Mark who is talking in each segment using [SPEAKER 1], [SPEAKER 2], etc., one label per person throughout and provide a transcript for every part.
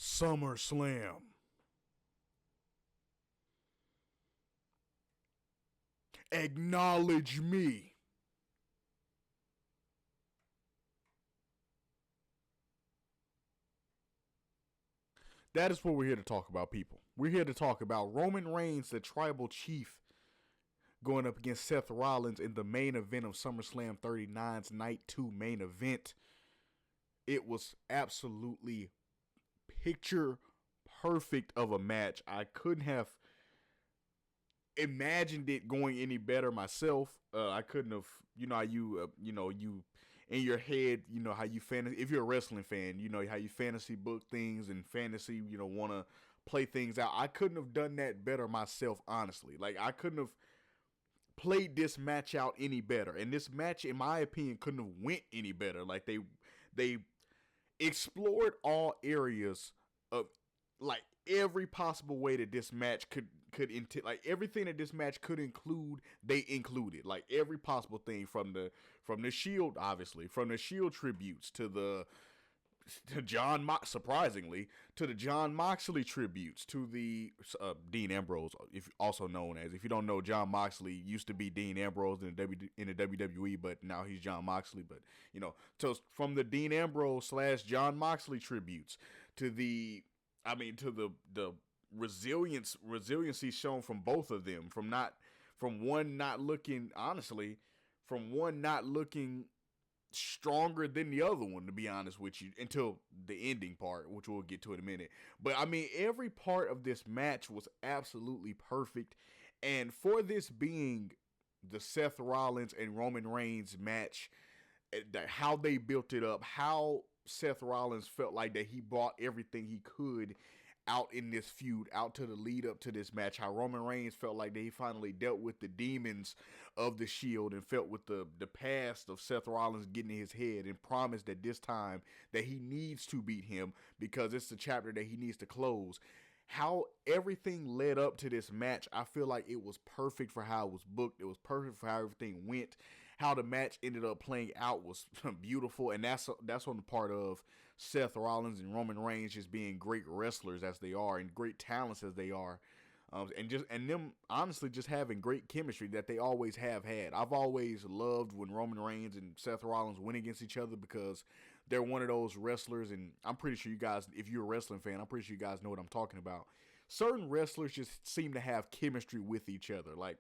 [SPEAKER 1] SummerSlam. Acknowledge me. That is what we're here to talk about, people. We're here to talk about Roman Reigns, the tribal chief, going up against Seth Rollins in the main event of SummerSlam 39's Night 2 main event. It was absolutely picture perfect of a match. I couldn't have imagined it going any better myself. I couldn't have, how you in your head, how you fantasy. If you're a wrestling fan, you know how you fantasy book things and fantasy, want to play things out. I couldn't have done that better myself, honestly. Like, I couldn't have played this match out any better. And this match, in my opinion, couldn't have went any better. Like, they explored all areas of, like, every possible way that this match could like everything that this match could include, they included. Like, every possible thing from the Shield, obviously, from the Shield tributes to the John Moxley tributes, to the Dean Ambrose, if you don't know, John Moxley used to be Dean Ambrose in the WWE, but now he's John Moxley. But so from the Dean Ambrose / John Moxley tributes to the resiliency shown from both of them, from one not looking stronger than the other one, to be honest with you, until the ending part, which we'll get to in a minute. But every part of this match was absolutely perfect. And for this being the Seth Rollins and Roman Reigns match, how they built it up, how Seth Rollins felt like that he brought everything he could out in this feud, out to the lead up to this match, how Roman Reigns felt like that he finally dealt with the demons of the Shield and felt with the past of Seth Rollins getting in his head, and promised that this time that he needs to beat him because it's the chapter that he needs to close. How everything led up to this match, I feel like it was perfect for how it was booked. It was perfect for how everything went. How the match ended up playing out was beautiful, and that's on the part of Seth Rollins and Roman Reigns just being great wrestlers as they are and great talents as they are. And them honestly just having great chemistry that they always have had. I've always loved when Roman Reigns and Seth Rollins win against each other because they're one of those wrestlers, and I'm pretty sure you guys, if you're a wrestling fan, I'm pretty sure you guys know what I'm talking about. Certain wrestlers just seem to have chemistry with each other. Like,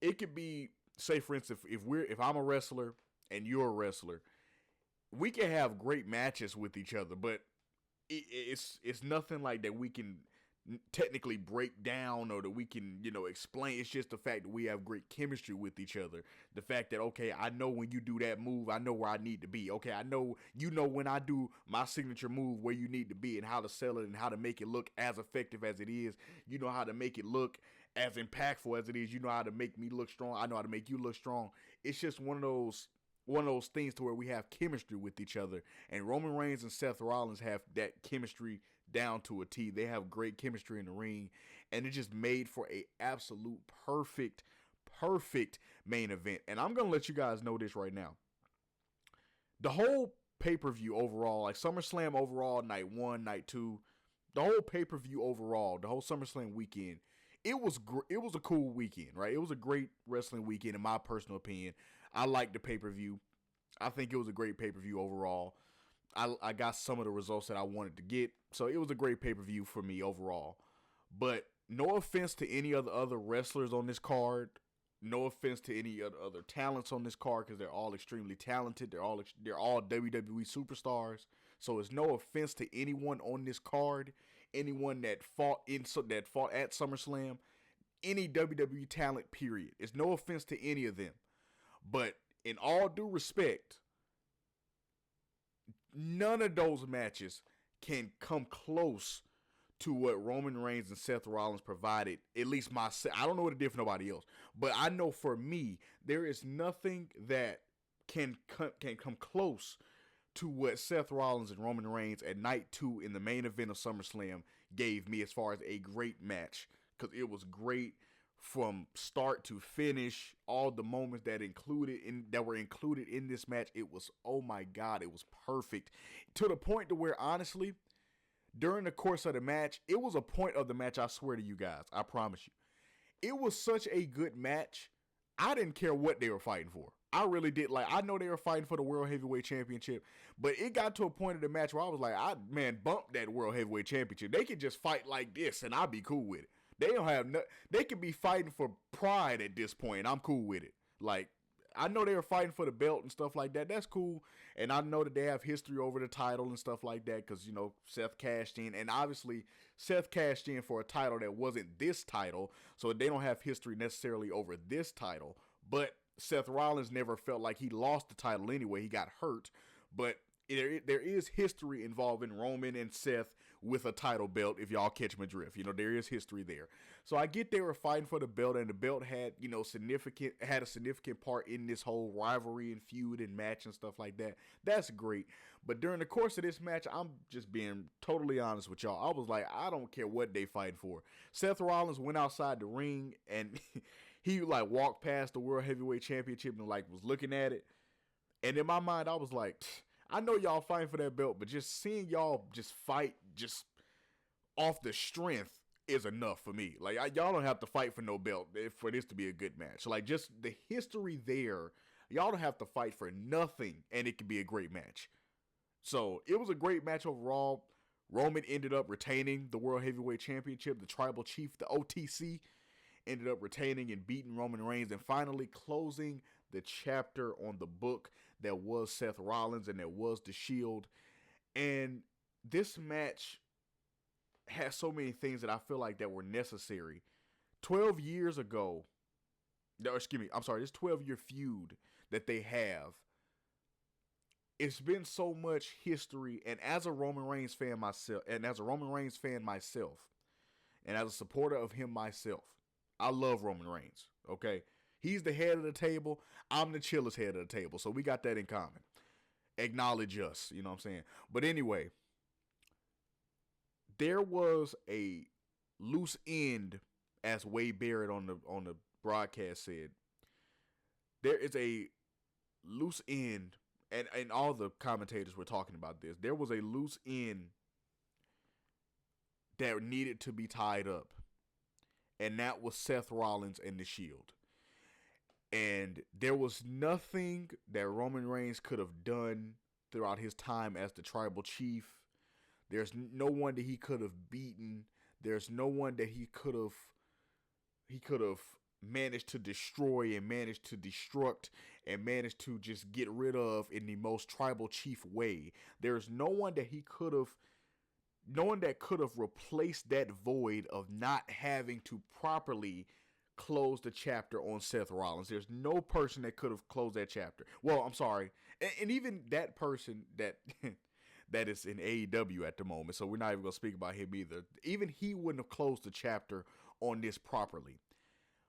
[SPEAKER 1] it could be, say for instance, if I'm a wrestler and you're a wrestler, we can have great matches with each other, but it's nothing like that we can technically break down or that we can, explain. It's just the fact that we have great chemistry with each other. The fact that, okay, I know when you do that move, I know where I need to be. Okay, I know, when I do my signature move, where you need to be and how to sell it and how to make it look as effective as it is. You know how to make it look as impactful as it is. You know how to make me look strong. I know how to make you look strong. It's just one of those things to where we have chemistry with each other. And Roman Reigns and Seth Rollins have that chemistry down to a T. They have great chemistry in the ring, and it just made for a absolute perfect main event. And I'm going to let you guys know this right now. The whole pay-per-view overall, like SummerSlam overall, night 1, night 2, the whole pay-per-view overall, the whole SummerSlam weekend, it was a cool weekend, right? It was a great wrestling weekend, in my personal opinion. I liked the pay-per-view. I think it was a great pay-per-view overall. I got some of the results that I wanted to get, so it was a great pay-per-view for me overall. But no offense to any of the other wrestlers on this card. No offense to any other talents on this card, because they're all extremely talented. They're all WWE superstars. So it's no offense to anyone on this card, anyone that fought at SummerSlam, any WWE talent. Period. It's no offense to any of them, but in all due respect, none of those matches can come close to what Roman Reigns and Seth Rollins provided. At least I don't know what it did for nobody else, but I know for me, there is nothing that can come close to what Seth Rollins and Roman Reigns at night 2 in the main event of SummerSlam gave me as far as a great match, because it was great from start to finish. All the moments that were included in this match, it was, oh my God, it was perfect, to the point to where, honestly, during the course of the match, it was a point of the match, I swear to you guys, I promise you. It was such a good match. I didn't care what they were fighting for. I really did. Like, I know they were fighting for the World Heavyweight Championship, but it got to a point of the match where I was like, bump that World Heavyweight Championship. They could just fight like this, and I'd be cool with it. They don't have they could be fighting for pride at this point, and I'm cool with it. Like, I know they were fighting for the belt and stuff like that. That's cool. And I know that they have history over the title and stuff like that because, you know, Seth cashed in. And obviously, Seth cashed in for a title that wasn't this title. So they don't have history necessarily over this title. But Seth Rollins never felt like he lost the title anyway. He got hurt. But there is history involving Roman and Seth with a title belt, if y'all catch my drift. You know, there is history there. So I get they were fighting for the belt, and the belt had, you know, had a significant part in this whole rivalry and feud and match and stuff like that. That's great. But during the course of this match, I'm just being totally honest with y'all. I was like, I don't care what they fight for. Seth Rollins went outside the ring, and he, like, walked past the World Heavyweight Championship and, like, was looking at it. And in my mind, I was like, I know y'all fighting for that belt, but just seeing y'all just fight just off the strength is enough for me. Like, y'all don't have to fight for no belt for this to be a good match. Like, just the history there, y'all don't have to fight for nothing, and it can be a great match. So, it was a great match overall. Roman ended up retaining the World Heavyweight Championship. The Tribal Chief, the OTC, ended up retaining and beating Roman Reigns and finally closing the chapter on the book that was Seth Rollins and that was the Shield. And this match has so many things that I feel like that were necessary. 12 years ago, this 12-year feud that they have, it's been so much history. And as a Roman Reigns fan myself, and as a supporter of him myself, I love Roman Reigns, okay? He's the head of the table. I'm the chillest head of the table. So we got that in common. Acknowledge us, you know what I'm saying? But anyway, there was a loose end, as Wade Barrett on the broadcast said. There is a loose end, and all the commentators were talking about this. There was a loose end that needed to be tied up, and that was Seth Rollins and the Shield. And there was nothing that Roman Reigns could have done throughout his time as the Tribal Chief. There's no one that he could have beaten. There's no one that he could have managed to destroy and managed to destruct and managed to just get rid of in the most Tribal Chief way. There's no one that could have replaced that void of not having to properly close the chapter on Seth Rollins. There's no person that could have closed that chapter. Well, I'm sorry. And even that person that that is in AEW at the moment, so we're not even going to speak about him either. Even he wouldn't have closed the chapter on this properly.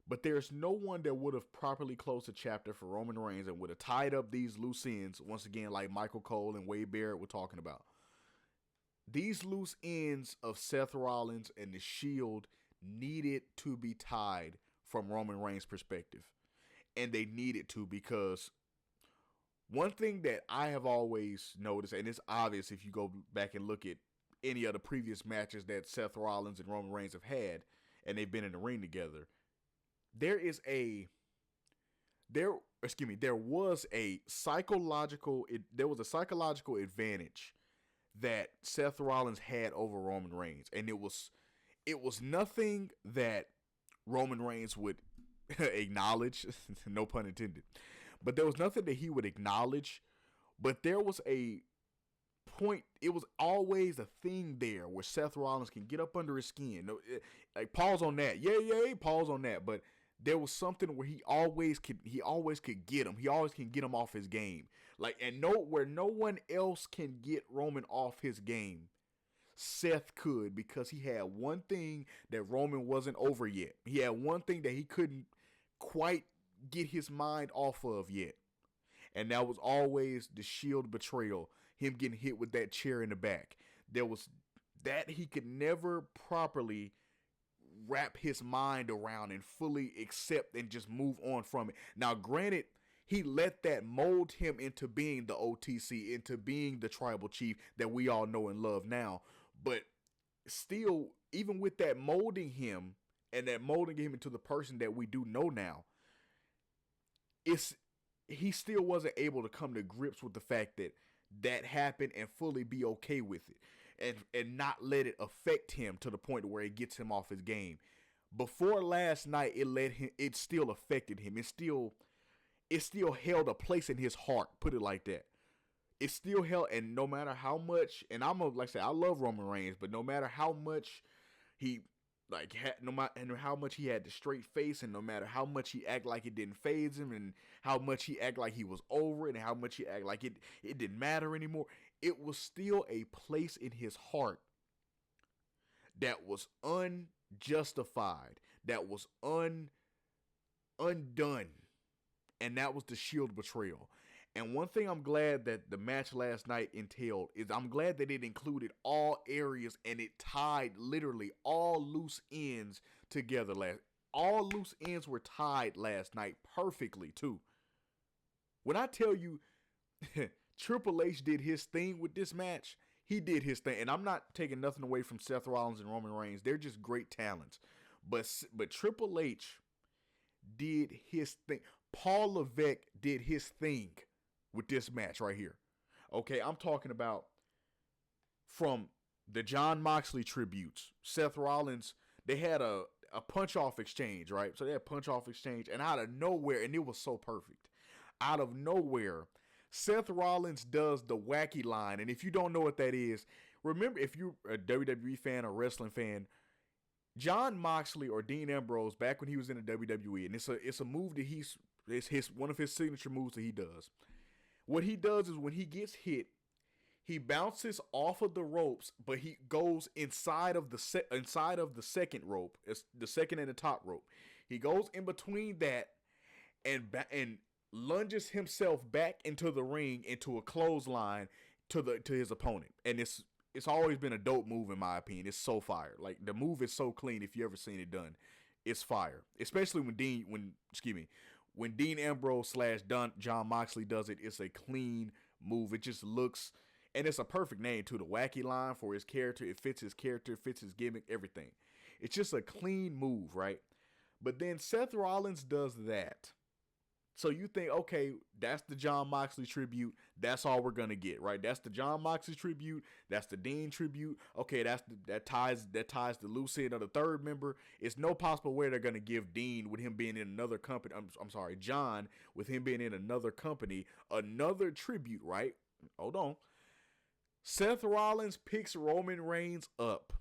[SPEAKER 1] But there's no one that would have properly closed the chapter for Roman Reigns and would have tied up these loose ends, once again, like Michael Cole and Wade Barrett were talking about. These loose ends of Seth Rollins and the Shield needed to be tied from Roman Reigns' perspective. And they needed to, because one thing that I have always noticed, and it's obvious if you go back and look at any of the previous matches that Seth Rollins and Roman Reigns have had, and they've been in the ring together, there was a psychological advantage that Seth Rollins had over Roman Reigns, and it was nothing that Roman Reigns would acknowledge, no pun intended, but there was nothing that he would acknowledge, but there was a point, it was always a thing there where Seth Rollins can get up under his skin. Like, pause on that. Yeah, pause on that, but there was something where he always could get him. He always can get him off his game. Like, and where no one else can get Roman off his game, Seth could, because he had one thing that Roman wasn't over yet. He had one thing that he couldn't quite get his mind off of yet. And that was always the Shield betrayal, him getting hit with that chair in the back. There was that he could never properly wrap his mind around and fully accept and just move on from it. Now, granted, he let that mold him into being the OTC, into being the Tribal Chief that we all know and love now. But still, even with that molding him and that molding him into the person that we do know now, it's he still wasn't able to come to grips with the fact that that happened and fully be okay with it, and not let it affect him to the point where it gets him off his game. Before last night, it still affected him. It still held a place in his heart. Put it like that. It still held, and no matter how much, and like I said, I love Roman Reigns, but no matter how much he no matter how much he had the straight face, and no matter how much he act like it didn't faze him, and how much he act like he was over it, and how much he act like it didn't matter anymore, it was still a place in his heart that was unjustified, that was undone, and that was the Shield betrayal. And one thing I'm glad that the match last night entailed is I'm glad that it included all areas and it tied literally all loose ends together. All loose ends were tied last night perfectly too. When I tell you Triple H did his thing with this match, he did his thing. And I'm not taking nothing away from Seth Rollins and Roman Reigns. They're just great talents. But Triple H did his thing. Paul Levesque did his thing with this match right here. Okay, I'm talking about from the Jon Moxley tributes. Seth Rollins, they had a punch-off exchange, right? So they had a punch-off exchange, and out of nowhere, and it was so perfect. Out of nowhere, Seth Rollins does the wacky line, and if you don't know what that is, remember, if you're a WWE fan or wrestling fan, Jon Moxley or Dean Ambrose, back when he was in the WWE, and it's a move that it's one of his signature moves that he does. What he does is when he gets hit, he bounces off of the ropes, but he goes inside of the second rope. It's the second and the top rope. He goes in between that and lunges himself back into the ring into a clothesline to his opponent. And it's always been a dope move in my opinion. It's so fire. Like, the move is so clean. If you ever seen it done, it's fire. Especially when Dean Ambrose / Jon Moxley does it, it's a clean move. It just looks, and it's a perfect name too. The wacky line for his character, it fits his character, it fits his gimmick, everything. It's just a clean move, right? But then Seth Rollins does that. So you think, okay, that's the Jon Moxley tribute. That's all we're gonna get, right? That's the Jon Moxley tribute. That's the Dean tribute. Okay, that ties the loose end of the third member. It's no possible way they're gonna give Dean, with him being in another company. I'm sorry, John, with him being in another company, another tribute, right? Hold on. Seth Rollins picks Roman Reigns up,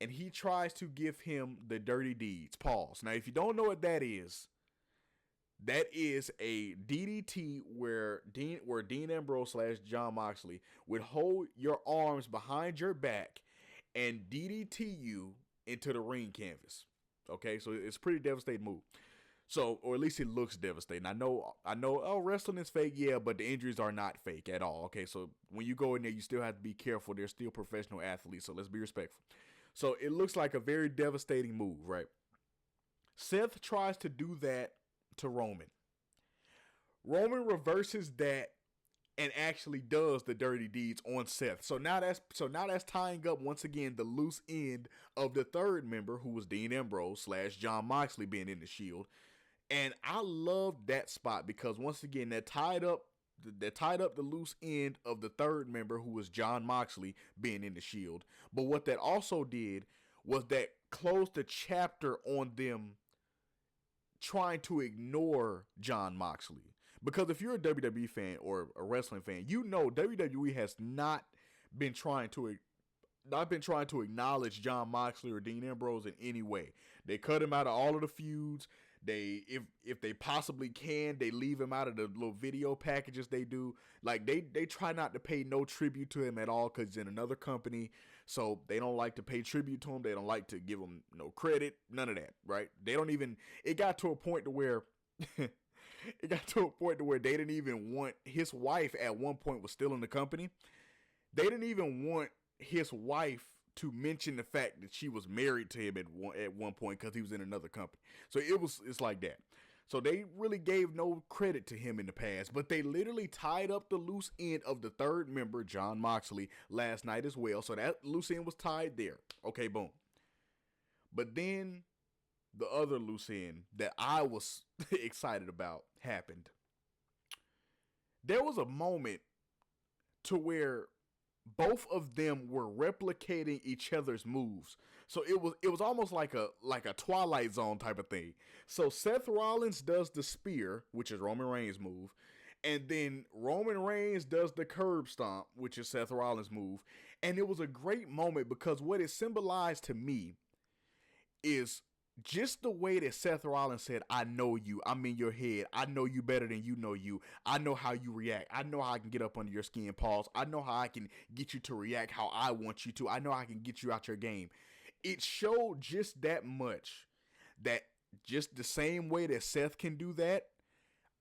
[SPEAKER 1] and he tries to give him the dirty deeds. Pause. Now, if you don't know what that is a DDT where Dean Ambrose / Jon Moxley would hold your arms behind your back and DDT you into the ring canvas. Okay, so it's a pretty devastating move. So, or at least it looks devastating. I know, oh, wrestling is fake, yeah, but the injuries are not fake at all. Okay, so when you go in there, you still have to be careful. They're still professional athletes, so let's be respectful. So it looks like a very devastating move, right? Seth tries to do that to Roman. Roman reverses that and actually does the dirty deeds on Seth. So now that's tying up once again the loose end of the third member, who was Dean Ambrose / Jon Moxley being in the Shield. And I love that spot because once again that tied up the loose end of the third member, who was Jon Moxley being in the Shield. But what that also did was that closed the chapter on them trying to ignore Jon Moxley. Because if you're a WWE fan or a wrestling fan, you know WWE has not been trying to acknowledge Jon Moxley or Dean Ambrose in any way. They cut him out of all of the feuds. They, if they possibly can, they leave him out of the little video packages they do. Like, they try not to pay no tribute to him at all because he's in another company. So they don't like to pay tribute to him. They don't like to give him no credit. None of that, right? They don't even, it got to a point to where they didn't even want, his wife at one point was still in the company. They didn't even want his wife to mention the fact that she was married to him at one point because he was in another company. So it's like that. So they really gave no credit to him in the past, but they literally tied up the loose end of the third member, Jon Moxley, last night as well. So that loose end was tied there. Okay, boom. But then the other loose end that I was excited about happened. There was a moment to where both of them were replicating each other's moves. So it was almost like a Twilight Zone type of thing. So Seth Rollins does the spear, which is Roman Reigns' move, and then Roman Reigns does the curb stomp, which is Seth Rollins' move. And it was a great moment because what it symbolized to me is just the way that Seth Rollins said, I know you. I'm in your head. I know you better than you know you. I know how you react. I know how I can get up under your skin, Pauls. I know how I can get you to react how I want you to. I know I can get you out your game. It showed just that much, that just the same way that Seth can do that,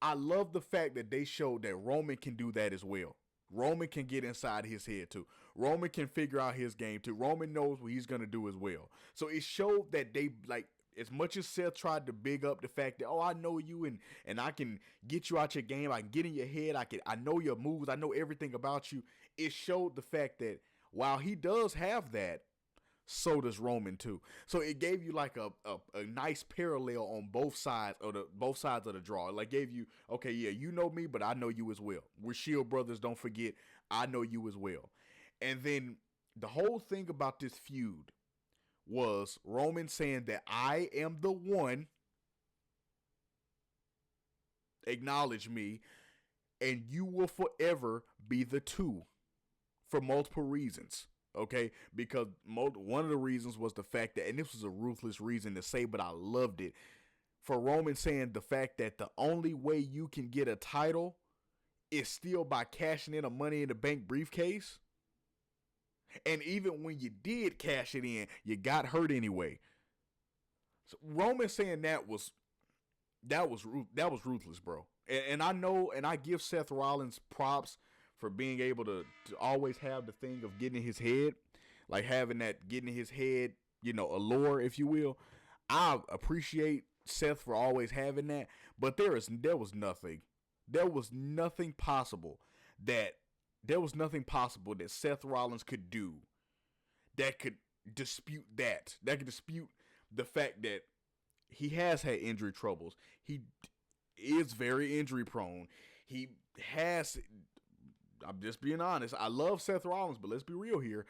[SPEAKER 1] I love the fact that they showed that Roman can do that as well. Roman can get inside his head too. Roman can figure out his game too. Roman knows what he's going to do as well. So it showed that they, like, as much as Seth tried to big up the fact that, oh, I know you and I can get you out your game, I can get in your head, I know your moves, I know everything about you. It showed the fact that while he does have that, so does Roman too. So it gave you like a nice parallel on both sides of the draw. It like gave you, okay, yeah, you know me, but I know you as well. We're Shield brothers, don't forget, I know you as well. And then the whole thing about this feud was Roman saying that I am the one, acknowledge me, and you will forever be the two for multiple reasons. Okay, because one of the reasons was the fact that, and this was a ruthless reason to say, but I loved it, for Roman saying the fact that the only way you can get a title is still by cashing in a Money in the Bank briefcase. And even when you did cash it in, you got hurt anyway. So Roman saying that was ruthless, bro. And I know, and I give Seth Rollins props for being able to always have the thing of getting in his head, like having that getting in his head, allure, if you will. I appreciate Seth for always having that, but there was nothing possible that Seth Rollins could do that could dispute the fact that he has had injury troubles. He is very injury prone. I'm just being honest. I love Seth Rollins, but let's be real here.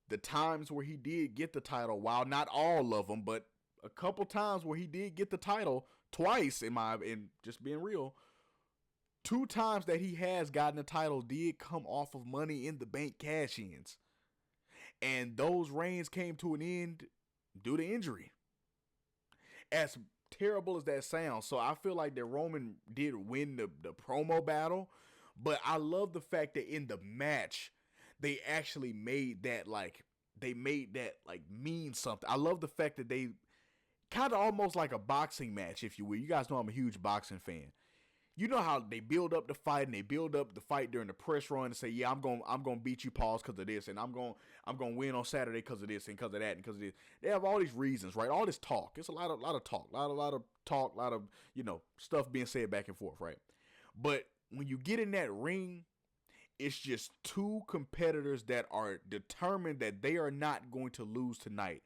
[SPEAKER 1] The times where he did get the title, while not all of them, but a couple times where he did get the title twice, in just being real, 2 times that he has gotten the title did come off of Money in the Bank cash-ins. And those reigns came to an end due to injury. As terrible as that sounds, so I feel like that Roman did win the promo battle, but I love the fact that in the match, they actually made that mean something. I love the fact that they kind of almost like a boxing match, if you will. You guys know I'm a huge boxing fan. You know how they build up the fight, and they build up the fight during the press run and say, yeah, I'm going to beat you, Pauls, because of this, and I'm going to win on Saturday because of this and because of that and because of this. They have all these reasons, right? All this talk. It's a lot of talk, a lot of talk, a lot of, stuff being said back and forth, right? But when you get in that ring, it's just 2 competitors that are determined that they are not going to lose tonight.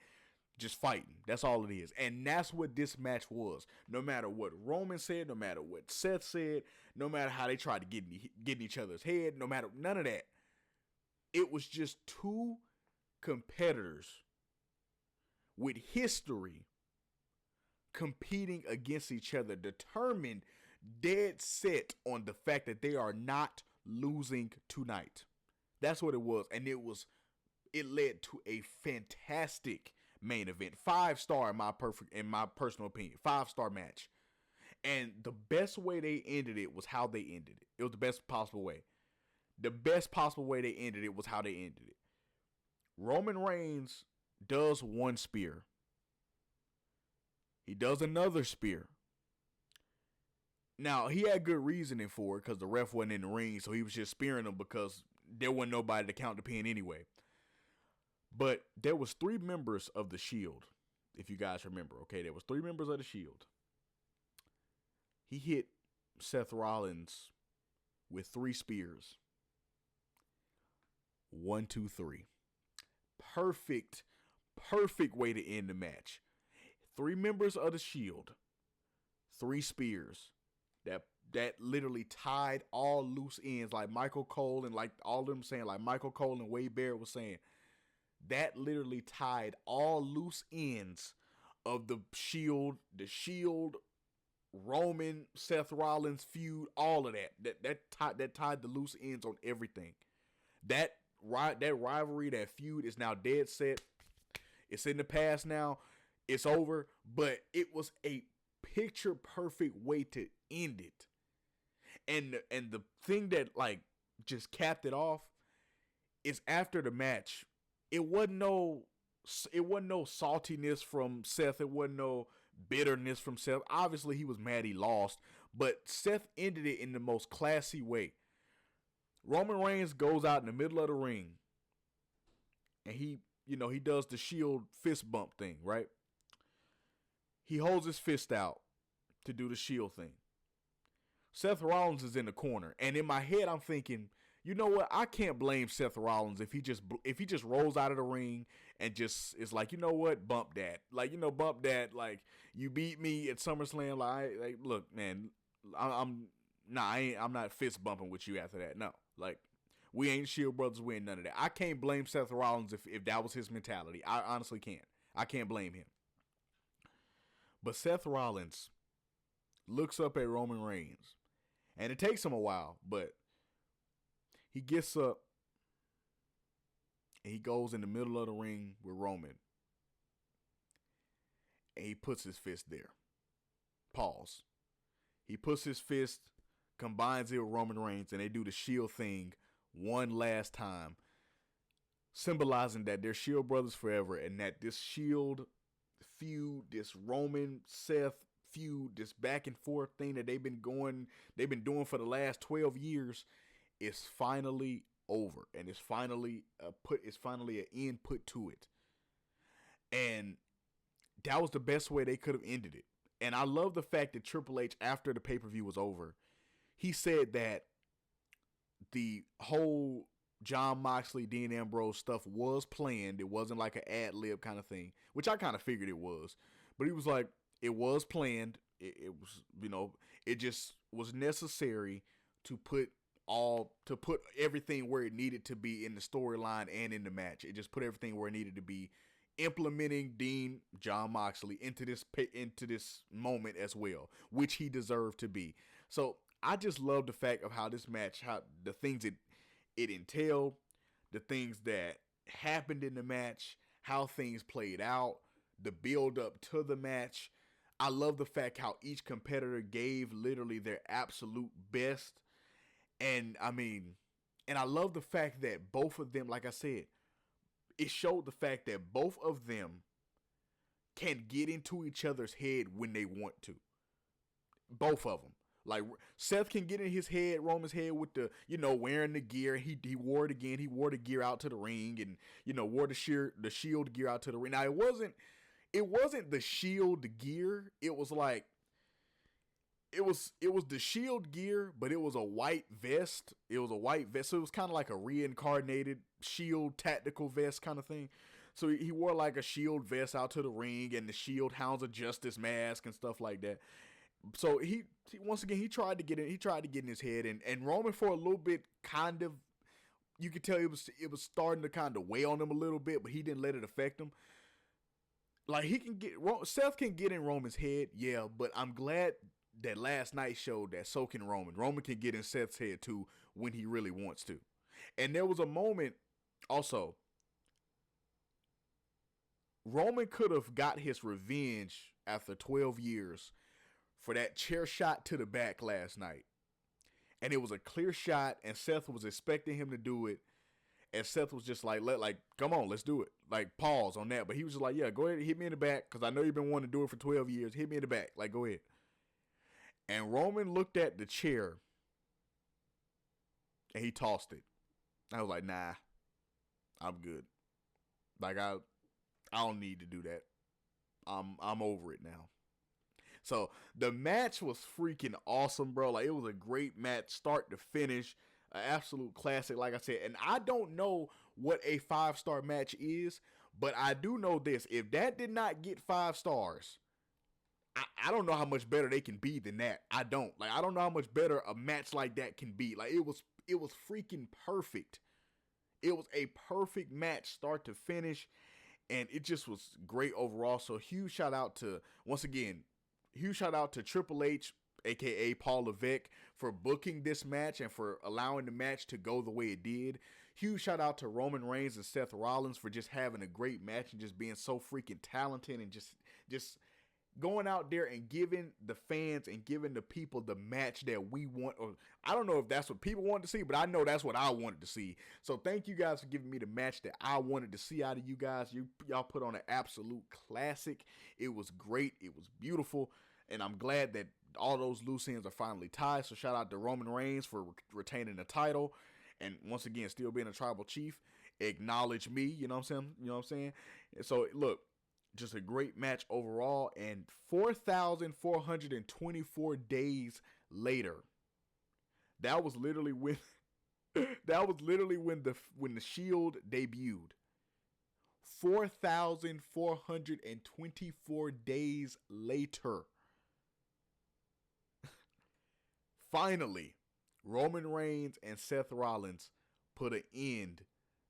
[SPEAKER 1] Just fighting. That's all it is. And that's what this match was. No matter what Roman said, no matter what Seth said, no matter how they tried to get in each other's head, no matter none of that. It was just 2 competitors with history competing against each other, determined, dead set on the fact that they are not losing tonight. That's what it was. And it led to a fantastic main event. 5-star in my personal opinion. 5-star match. And the best way they ended it was how they ended it. It was the best possible way. The best possible way they ended it was how they ended it. Roman Reigns does one spear. He does another spear. Now, he had good reasoning for it because the ref wasn't in the ring, so he was just spearing them because there wasn't nobody to count the pin anyway. But there was 3 members of the Shield, if you guys remember. Okay, there was 3 members of the Shield. He hit Seth Rollins with 3 spears. 1, 2, 3. Perfect, perfect way to end the match. 3 members of the Shield, 3 spears. That literally tied all loose ends, like Michael Cole and like all of them saying, like Michael Cole and Wade Barrett was saying. That literally tied all loose ends of the Shield, Roman, Seth Rollins feud, all of that. That tied the loose ends on everything. That rivalry, that feud is now dead set. It's in the past now. It's over. But it was a picture perfect way to end it. And the thing that like just capped it off is after the match, it wasn't no saltiness from Seth. It wasn't no bitterness from Seth. Obviously, he was mad he lost, but Seth ended it in the most classy way. Roman Reigns goes out in the middle of the ring, and he does the Shield fist bump thing, right? He holds his fist out to do the Shield thing. Seth Rollins is in the corner, and in my head, I'm thinking, you know what? I can't blame Seth Rollins if he just rolls out of the ring and just is like, you know what? Bump that. Like, bump that. Like, you beat me at SummerSlam. Like look, man, I'm not fist bumping with you after that. No, like, we ain't Shield brothers. We ain't none of that. I can't blame Seth Rollins if that was his mentality. I honestly can't. I can't blame him. But Seth Rollins looks up at Roman Reigns, and it takes him a while, but he gets up and he goes in the middle of the ring with Roman, and he puts his fist there. Pause. He puts his fist, combines it with Roman Reigns, and they do the Shield thing one last time, symbolizing that they're Shield brothers forever, and that this Shield feud, this Roman Seth feud, this back and forth thing that they've been doing for the last 12 years is finally over, and it's finally an end put to it. And that was the best way they could have ended it. And I love the fact that Triple H, after the pay-per-view was over, he said that the whole Jon Moxley, Dean Ambrose stuff was planned. It wasn't like an ad-lib kind of thing, which I kind of figured it was. But he was like, it was planned. It was, it just was necessary to put everything where it needed to be in the storyline and in the match. It just put everything where it needed to be, implementing Jon Moxley into this moment as well, which he deserved to be. So I just love the fact of how this match, how the things it entailed, the things that happened in the match, how things played out, the build up to the match. I love the fact how each competitor gave literally their absolute best. And I love the fact that both of them, like I said, it showed the fact that both of them can get into each other's head when they want to. Both of them. Like, Seth can get in his head, Roman's head, with the, wearing the gear. He wore it again. He wore the gear out to the ring, and, wore the Shield gear out to the ring. Now, it wasn't the Shield gear. It was like, it was the Shield gear, but it was a white vest. So it was kind of like a reincarnated Shield tactical vest kind of thing. So he wore like a Shield vest out to the ring, and the Shield Hounds of Justice mask and stuff like that. So he once again, he tried to get in his head, and Roman, for a little bit, kind of, you could tell it was starting to kind of weigh on him a little bit, but he didn't let it affect him. Like, Seth can get in Roman's head, yeah, but I'm glad that last night showed that so can Roman. Roman can get in Seth's head too when he really wants to. And there was a moment also, Roman could have got his revenge after 12 years for that chair shot to the back last night. And it was a clear shot, and Seth was expecting him to do it. And Seth was just like, come on, let's do it. Like, pause on that. But he was just like, yeah, go ahead and hit me in the back, because I know you've been wanting to do it for 12 years. Hit me in the back. Like, go ahead. And Roman looked at the chair, and he tossed it. I was like, nah, I'm good. Like, I don't need to do that. I'm over it now. So the match was freaking awesome, bro. Like, it was a great match, start to finish, an absolute classic, like I said. And I don't know what a 5-star match is, but I do know this: if that did not get 5 stars, I don't know how much better they can be than that. I don't. Like, I don't know how much better a match like that can be. Like, it was freaking perfect. It was a perfect match, start to finish, and it just was great overall. So huge shout out to, once again, huge shout out to Triple H, aka Paul Levesque, for booking this match and for allowing the match to go the way it did. Huge shout out to Roman Reigns and Seth Rollins for just having a great match and just being so freaking talented and just going out there and giving the fans and giving the people the match that we want. Or I don't know if that's what people want to see, but I know that's what I wanted to see. So thank you guys for giving me the match that I wanted to see out of you guys. Y'all put on an absolute classic. It was great. It was beautiful. And I'm glad that all those loose ends are finally tied. So shout out to Roman Reigns for retaining the title. And once again, still being a tribal chief. Acknowledge me. You know what I'm saying? You know what I'm saying? And so look, just a great match overall. And 4,424 days later, that was literally when when the Shield debuted. 4,424 days later, finally, Roman Reigns and Seth Rollins put an end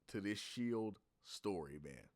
[SPEAKER 1] to this Shield story, man.